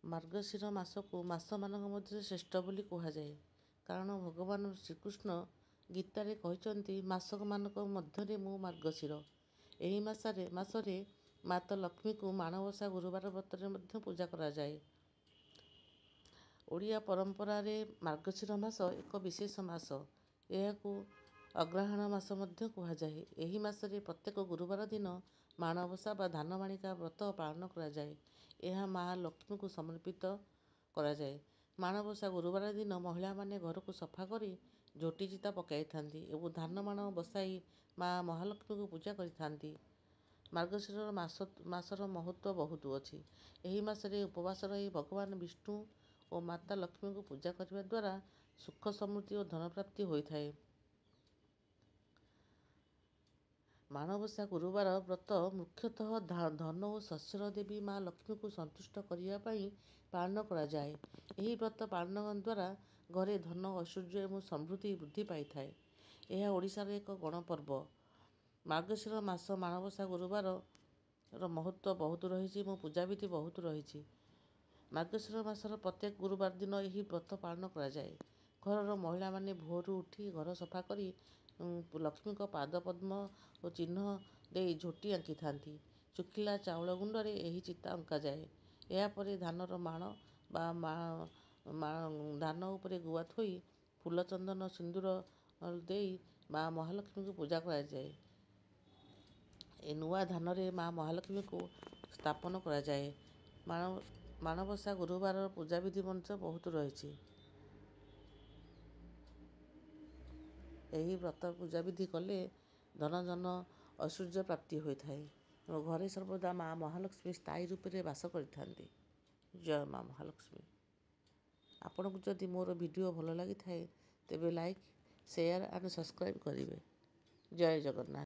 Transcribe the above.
ମାର୍ଗଶିର ମାସକୁ ମାସମାନଙ୍କ ମଧ୍ୟରେ ଶ୍ରେଷ୍ଠ ବୋଲି କୁହାଯାଏ। କାରଣ ଭଗବାନ ଶ୍ରୀକୃଷ୍ଣ ଗୀତାରେ କହିଛନ୍ତି, ମାସମାନଙ୍କ ମଧ୍ୟରେ ମୁଁ ମାର୍ଗଶିର। ଏହି ମାସରେ ମାତା ଲକ୍ଷ୍ମୀଙ୍କୁ ମାଣବସା ଗୁରୁବାର ବ୍ରତରେ ମଧ୍ୟ ପୂଜା କରାଯାଏ। ଓଡ଼ିଆ ପରମ୍ପରାରେ ମାର୍ଗଶିର ମାସ ଏକ ବିଶେଷ ମାସ। ଏହାକୁ ଅଗ୍ରହାୟଣ ମାସ ମଧ୍ୟ କୁହାଯାଏ। ଏହି ମାସରେ ପ୍ରତ୍ୟେକ ଗୁରୁବାର ଦିନ ମାଣବସା ବା ଧାନମାଣିକା ବ୍ରତ ପାଳନ କରାଯାଏ। ଏହା ମା ଲକ୍ଷ୍ମୀଙ୍କୁ ସମର୍ପିତ କରାଯାଏ। ମାଣବସା ଗୁରୁବାର ଦିନ ମହିଳାମାନେ ଘରକୁ ସଫା କରି ଝୋଟି ଚିତା ପକାଇଥାନ୍ତି ଏବଂ ଧାନମାଣ ବସାଇ ମା ମହାଲକ୍ଷ୍ମୀଙ୍କୁ ପୂଜା କରିଥାନ୍ତି। ମାର୍ଗଶିର ମାସର ମହତ୍ତ୍ୱ ବହୁତ ଅଛି। ଏହି ମାସରେ ଉପବାସ ରହି ଭଗବାନ ବିଷ୍ଣୁ ଓ ମାତା ଲକ୍ଷ୍ମୀଙ୍କୁ ପୂଜା କରିବା ଦ୍ୱାରା ସୁଖ ସମୃଦ୍ଧି ଓ ଧନପ୍ରାପ୍ତି ହୋଇଥାଏ। ମାଣବସା ଗୁରୁବାର ବ୍ରତ ମୁଖ୍ୟତଃ ଧନ ଓ ଶସ୍ୟର ଦେବୀ ମା ଲକ୍ଷ୍ମୀଙ୍କୁ ସନ୍ତୁଷ୍ଟ କରିବା ପାଇଁ ପାଳନ କରାଯାଏ। ଏହି ବ୍ରତ ପାଳନ ଦ୍ୱାରା ଘରେ ଧନ, ଐଶ୍ୱର୍ଯ୍ୟ ଏବଂ ସମୃଦ୍ଧି ବୃଦ୍ଧି ପାଇଥାଏ। ଏହା ଓଡ଼ିଶାର ଏକ ଗଣପର୍ବ। ମାର୍ଗଶିର ମାସ ମାଣବସା ଗୁରୁବାରର ମହତ୍ତ୍ୱ ବହୁତ ରହିଛି ଏବଂ ପୂଜାବିଧି ବହୁତ ରହିଛି। ମାର୍ଗଶିର ମାସର ପ୍ରତ୍ୟେକ ଗୁରୁବାର ଦିନ ଏହି ବ୍ରତ ପାଳନ କରାଯାଏ। ଘରର ମହିଳାମାନେ ଭୋରରୁ ଉଠି ଘର ସଫା କରି ଲକ୍ଷ୍ମୀଙ୍କ ପାଦପଦ୍ମ ଓ ଚିହ୍ନ ଦେଇ ଝୋଟି ଆଙ୍କିଥାନ୍ତି। ଶୁଖିଲା ଚାଉଳ ଗୁଣ୍ଡରେ ଏହି ଚିତା ଅଙ୍କାଯାଏ। ଏହାପରେ ଧାନର ମାଣ ବା ଧାନ ଉପରେ ଗୁଆ ଥୋଇ ଫୁଲ, ଚନ୍ଦନ, ସିନ୍ଦୁର ଦେଇ ମା ମହାଲକ୍ଷ୍ମୀଙ୍କୁ ପୂଜା କରାଯାଏ। ଏ ନୂଆ ଧାନରେ ମା ମହାଲକ୍ଷ୍ମୀଙ୍କୁ ସ୍ଥାପନ କରାଯାଏ। ମାଣବସା ଗୁରୁବାରର ପୂଜାବିଧି ମଧ୍ୟ ବହୁତ ରହିଛି। ଏହି ବ୍ରତ ପୂଜାବିଧି କଲେ ଧନ, ଐଶ୍ୱର୍ଯ୍ୟ ପ୍ରାପ୍ତି ହୋଇଥାଏ ଏବଂ ଘରେ ସର୍ବଦା ମା ମହାଲକ୍ଷ୍ମୀ ସ୍ଥାୟୀ ରୂପରେ ବାସ କରିଥାନ୍ତି। ଜୟ ମା ମହାଲକ୍ଷ୍ମୀ। ଆପଣଙ୍କୁ ଯଦି ମୋର ଭିଡ଼ିଓ ଭଲ ଲାଗିଥାଏ ତେବେ ଲାଇକ୍, ସେୟାର ଆଣ୍ଡ ସବସ୍କ୍ରାଇବ୍ କରିବେ। ଜୟ ଜଗନ୍ନାଥ।